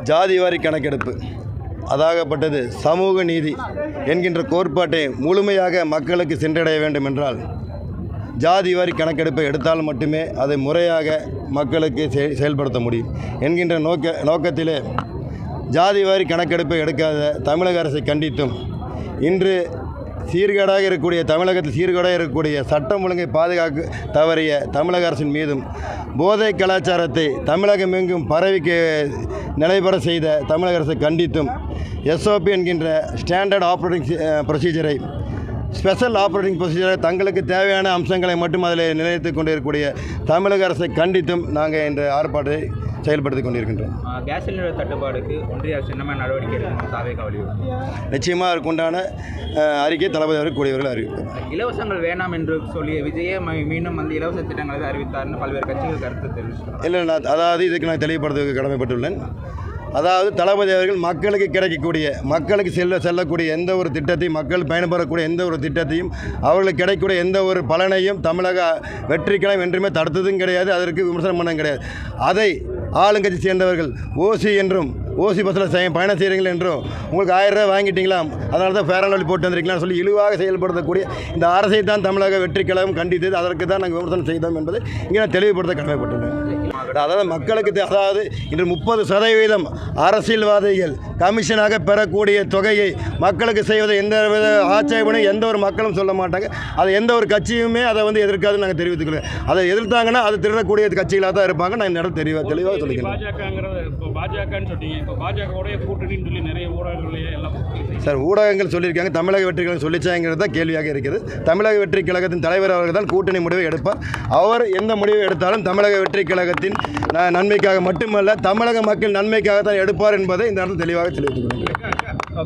ஜாதிவாரி கணக்கெடுப்பு அதாகப்பட்டது சமூக நீதி என்கின்ற கோட்பாட்டை முழுமையாக மக்களுக்கு சென்றடைய வேண்டும் என்றால் ஜாதிவாரி கணக்கெடுப்பை எடுத்தால் மட்டுமே அதை முறையாக மக்களுக்கு செயல்படுத்த முடியும் என்கின்ற நோக்கத்திலே ஜாதிவாரி கணக்கெடுப்பை எடுக்காத தமிழக அரசை கண்டித்தும் இன்று சீர்கேடாக இருக்கக்கூடிய தமிழகத்தில் சீர்கேடாக இருக்கக்கூடிய சட்டம் ஒழுங்கை பாதுகாக்க தவறிய தமிழக அரசின் மீதும் போதை கலாச்சாரத்தை தமிழகம் எங்கும் பரவிக்க நிலைபெற செய்த தமிழக அரசை கண்டித்தும் எஸ்ஓபி என்கின்ற ஸ்டாண்டர்ட் ஆப்ரேட்டிங் ப்ரொசீஜரை ஸ்பெஷல் ஆப்ரேட்டிங் ப்ரொசீஜரை தங்களுக்கு தேவையான அம்சங்களை மட்டும் அதில் நிலைநிறுத்திக் கொண்டிருக்கக்கூடிய தமிழக அரசை கண்டித்தும் நாங்கள் இன்று ஆர்ப்பாட்டத்தை செயல்படுத்திக் கொண்டிருக்கின்றோம். கேஸ் சிலிண்டர் தட்டுப்பாடுக்கு ஒன்றிய அரசு என்ன நடவடிக்கை எடுக்கணும்? நிச்சயமாக அதற்குண்டான அறிக்கை தளபதி அவர்கள் கூடியவர்கள் அறிவிப்பார். இலவசங்கள் வேண்டாம் என்று சொல்லிய விஜயை மீண்டும் வந்து இலவச திட்டங்களை அறிவித்தார்னு பல்வேறு கட்சிகள் கருத்து தெரிவித்தார். இல்லை, அதாவது இதுக்கு நான் தெளிவுபடுத்த கடமைப்பட்டுள்ளேன். அதாவது தளபதி அவர்கள் மக்களுக்கு கிடைக்கக்கூடிய மக்களுக்கு செல்லக்கூடிய எந்த ஒரு திட்டத்தையும் மக்கள் பயன்பெறக்கூடிய எந்த ஒரு திட்டத்தையும் அவர்களுக்கு கிடைக்கக்கூடிய எந்த ஒரு பலனையும் தமிழக வெற்றிக்கழகம் என்றுமே தடுத்ததும் கிடையாது, அதற்கு விமர்சனம் பண்ண கிடையாது. அதை ஆளுங்கட்சி சேர்ந்தவர்கள் ஓசி என்றும் ஓசி பஸ்ஸில் பயணம் செய்கிறீங்கள் என்றும் உங்களுக்கு 1000 ரூபாய் வாங்கிட்டீங்களா, அதனால தான் ஃபேர் அண்ட் லவ்லி போட்டு வந்திருக்கலாம்னு சொல்லி இழிவாக செயல்படுத்தக்கூடிய இந்த அரசை தான் தமிழக வெற்றிக்கழகம் கண்டித்தது. அதற்கு தான் நாங்கள் விமர்சனம் செய்தோம் என்பதை இங்கே நான் தெளிவுபடுத்த கடமைப்பட்டுள்ளேன். அதாவது மக்களுக்கு அதாவது இன்று 30% அரசியல்வாதிகள் கமிஷனாக பெறக்கூடிய தொகையை மக்களுக்கு செய்வதை எந்த வித ஆட்சேபனையும் எந்த ஒரு மக்களும் சொல்ல மாட்டாங்க. அதை எந்த ஒரு கட்சியுமே அதை வந்து எதிர்க்காதுன்னு நாங்கள் தெரிவித்துக்கிறோம். அதை எதிர்த்தாங்கன்னா அது திருடக்கூடிய கட்சிகளாக தான் இருப்பாங்க. நான் இந்த இடத்துல தெளிவாக சொல்லிக்கிறேன். சார், ஊடகங்கள் சொல்லியிருக்காங்க, தமிழக வெற்றிக்கழகம் சொல்லிச்சாங்கிறது தான் கேள்வியாக இருக்கிறது. தமிழக வெற்றிக் கழகத்தின் தலைவர் அவர்கள் தான் கூட்டணி முடிவை எடுப்பார். அவர் எந்த முடிவை எடுத்தாலும் தமிழக வெற்றிக் கழகத்தின் நன்மைக்காக மட்டுமல்ல தமிழக மக்கள் நன்மைக்காக தான் எடுப்பார் என்பதை இந்த இடத்தில் தெளிவாக தெரிவித்துக் கொள்கிறேன்.